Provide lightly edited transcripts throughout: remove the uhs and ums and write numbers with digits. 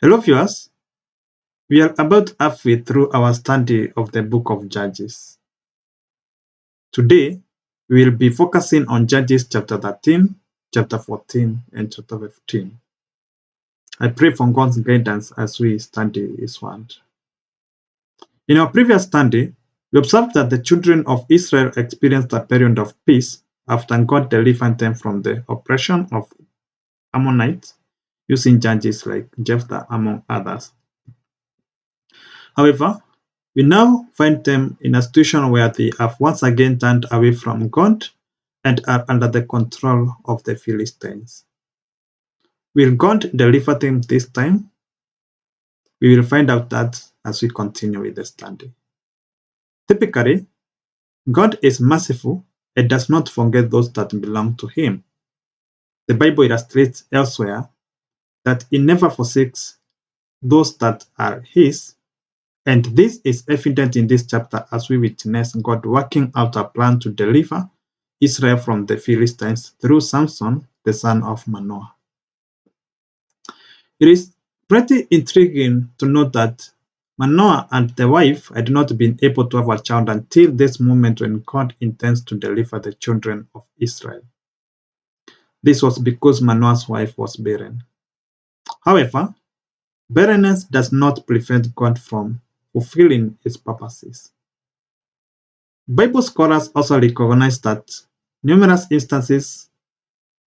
Hello viewers, we are about halfway through our study of the book of Judges. Today, we will be focusing on Judges chapter 13, chapter 14, and chapter 15. I pray for God's guidance as we study His word. In our previous study, we observed that the children of Israel experienced a period of peace after God delivered them from the oppression of Ammonites using judges like Jephthah among others. However, we now find them in a situation where they have once again turned away from God and are under the control of the Philistines. Will God deliver them this time? We will find out that as we continue with the study. Typically, God is merciful and does not forget those that belong to Him. The Bible illustrates elsewhere that He never forsakes those that are His. And this is evident in this chapter as we witness God working out a plan to deliver Israel from the Philistines through Samson, the son of Manoah. It is pretty intriguing to note that Manoah and the wife had not been able to have a child until this moment when God intends to deliver the children of Israel. This was because Manoah's wife was barren. However, barrenness does not prevent God from fulfilling His purposes. Bible scholars also recognize that numerous instances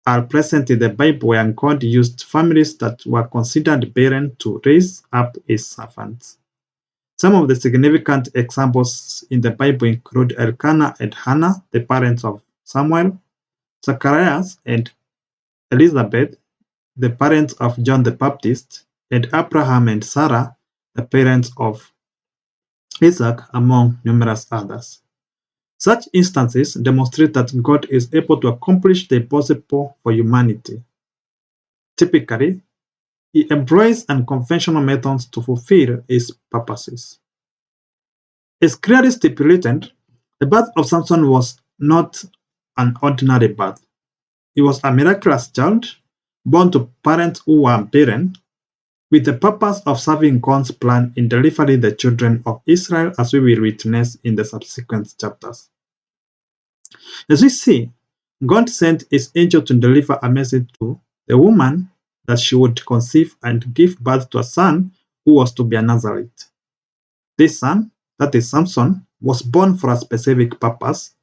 are present in the Bible where God used families that were considered barren to raise up His servants. Some of the significant examples in the Bible include Elkanah and Hannah, the parents of Samuel, Zacharias and Elizabeth, the parents of John the Baptist, and Abraham and Sarah, the parents of Isaac, among numerous others. Such instances demonstrate that God is able to accomplish the impossible for humanity. Typically, He employs unconventional methods to fulfill His purposes. As clearly stipulated, the birth of Samson was not an ordinary birth. He was a miraculous child, born to parents who were barren, with the purpose of serving God's plan in delivering the children of Israel, as we will witness in the subsequent chapters. As we see, God sent His angel to deliver a message to the woman that she would conceive and give birth to a son who was to be a Nazarite. This son, that is Samson, was born for a specific purpose,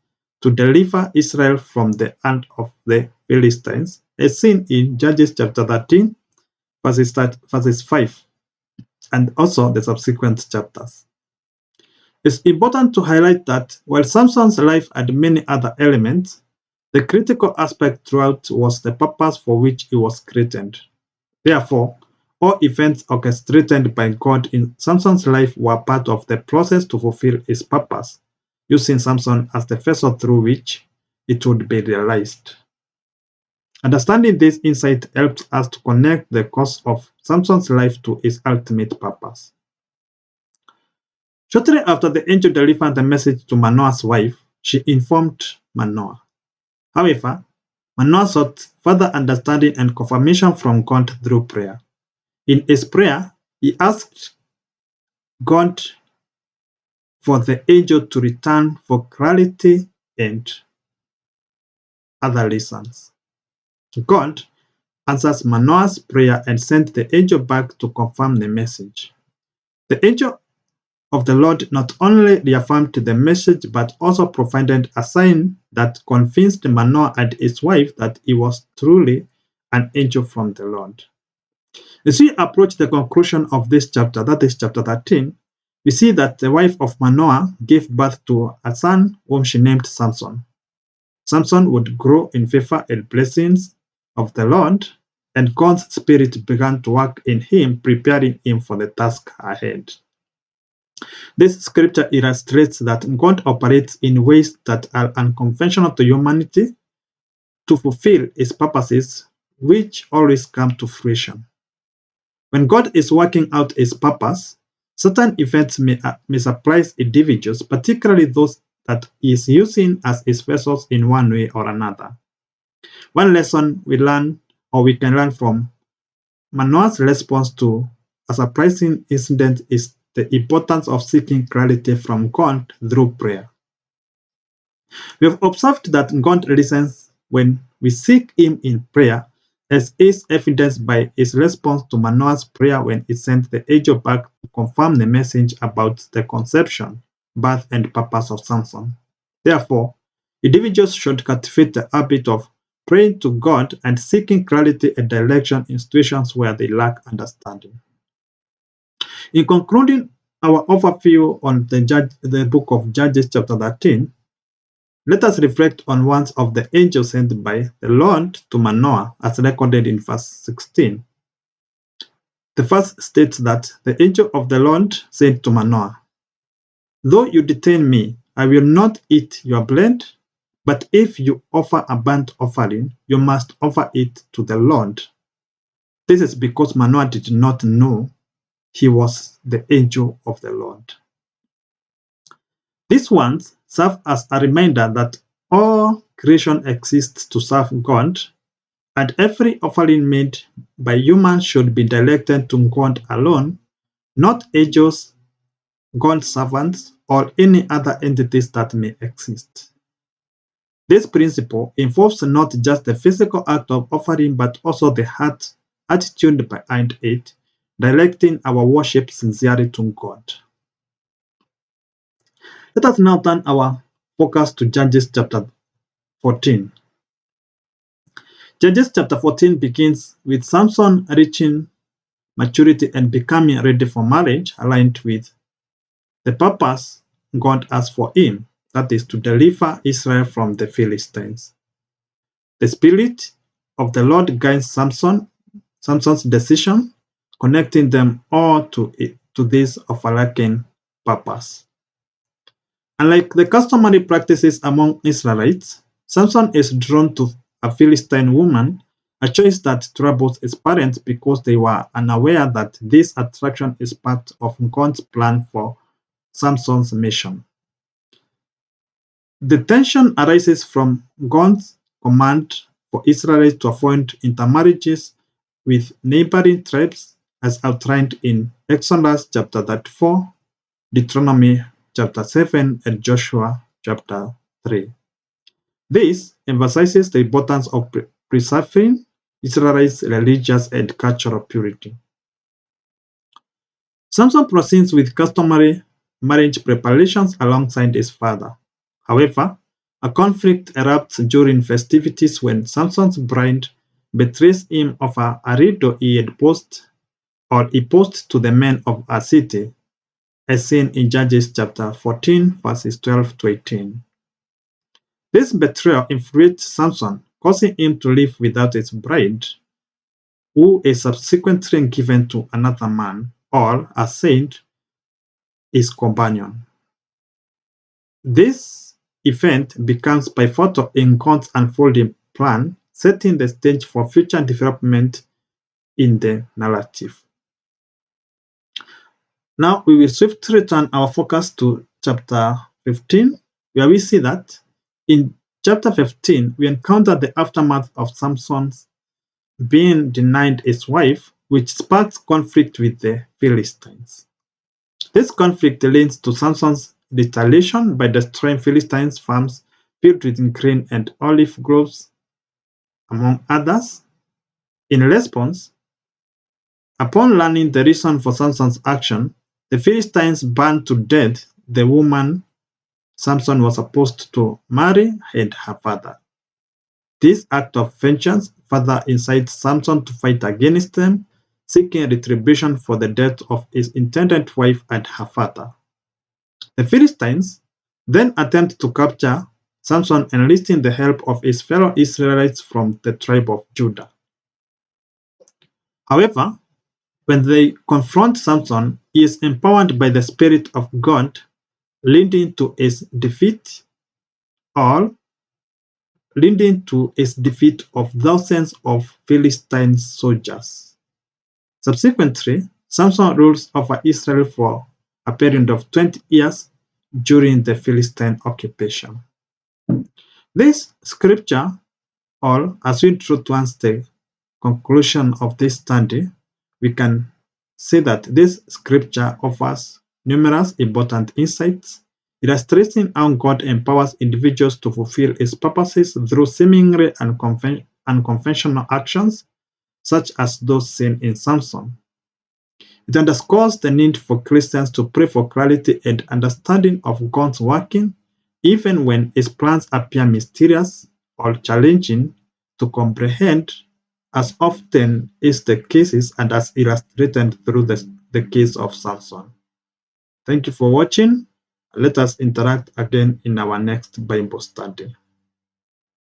to deliver Israel from the hand of the Philistines, as seen in Judges chapter 13, verses 5, and also the subsequent chapters. It's important to highlight that while Samson's life had many other elements, the critical aspect throughout was the purpose for which he was created. Therefore, all events orchestrated by God in Samson's life were part of the process to fulfill his purpose, using Samson as the vessel through which it would be realized. Understanding this insight helps us to connect the course of Samson's life to his ultimate purpose. Shortly after the angel delivered the message to Manoah's wife, she informed Manoah. However, Manoah sought further understanding and confirmation from God through prayer. In his prayer, he asked God for the angel to return for clarity and other reasons. God answers Manoah's prayer and sent the angel back to confirm the message. The angel of the Lord not only reaffirmed the message but also provided a sign that convinced Manoah and his wife that he was truly an angel from the Lord. As we approach the conclusion of this chapter, that is chapter 13, we see that the wife of Manoah gave birth to a son whom she named Samson. Samson would grow in favor and blessings of the Lord, and God's Spirit began to work in him, preparing him for the task ahead. This scripture illustrates that God operates in ways that are unconventional to humanity to fulfill His purposes, which always come to fruition. When God is working out His purpose, certain events may surprise individuals, particularly those that He is using as His vessels in one way or another. One lesson we can learn from Manoah's response to a surprising incident is the importance of seeking clarity from God through prayer. We have observed that God listens when we seek Him in prayer, as is evidenced by His response to Manoah's prayer when He sent the angel back to confirm the message about the conception, birth, and purpose of Samson. Therefore, individuals should cultivate the habit of praying to God and seeking clarity and direction in situations where they lack understanding. In concluding our overview on the book of Judges, chapter 13, let us reflect on one of the angels sent by the Lord to Manoah, as recorded in verse 16. The verse states that the angel of the Lord said to Manoah, "Though you detain me, I will not eat your bread, but if you offer a burnt offering, you must offer it to the Lord." This is because Manoah did not know he was the angel of the Lord. These ones serve as a reminder that all creation exists to serve God, and every offering made by humans should be directed to God alone, not angels, God's servants, or any other entities that may exist. This principle involves not just the physical act of offering, but also the heart attitude behind it, directing our worship sincerely to God. Let us now turn our focus to Judges chapter 14. Judges chapter 14 begins with Samson reaching maturity and becoming ready for marriage, aligned with the purpose God has for him, that is, to deliver Israel from the Philistines. The Spirit of the Lord guides Samson's decision, connecting them all to this overarching purpose. Unlike the customary practices among Israelites, Samson is drawn to a Philistine woman, a choice that troubles his parents because they were unaware that this attraction is part of God's plan for Samson's mission. The tension arises from God's command for Israelites to avoid intermarriages with neighboring tribes, as outlined in Exodus chapter 34, Deuteronomy chapter 7, and Joshua chapter 3. This emphasizes the importance of preserving Israel's religious and cultural purity. Samson proceeds with customary marriage preparations alongside his father. However, a conflict erupts during festivities when Samson's bride betrays him over a riddle he posed to the men of a city, as seen in Judges chapter 14, verses 12 to 18. This betrayal infuriates Samson, causing him to live without his bride, who is subsequently given to another man, or, as said, his companion. This event becomes pivotal in God's unfolding plan, setting the stage for future development in the narrative. Now we will swiftly turn our focus to chapter 15, where we see that in chapter 15, we encounter the aftermath of Samson's being denied his wife, which sparks conflict with the Philistines. This conflict leads to Samson's retaliation by destroying Philistines' farms filled with grain and olive groves, among others. In response, upon learning the reason for Samson's action, the Philistines burned to death the woman Samson was supposed to marry and her father. This act of vengeance further incites Samson to fight against them, seeking retribution for the death of his intended wife and her father. The Philistines then attempt to capture Samson, enlisting the help of his fellow Israelites from the tribe of Judah. However, when they confront Samson, he is empowered by the Spirit of God, leading to his defeat of thousands of Philistine soldiers. Subsequently, Samson rules over Israel for a period of 20 years during the Philistine occupation. This scripture, or as we draw towards the conclusion of this study, we can say that this scripture offers numerous important insights, illustrating how God empowers individuals to fulfill his purposes through seemingly unconventional actions, such as those seen in Samson. It underscores the need for Christians to pray for clarity and understanding of God's working, even when his plans appear mysterious or challenging to comprehend, as often is the case and as illustrated through the case of Samson. Thank you for watching. Let us interact again in our next Bible study.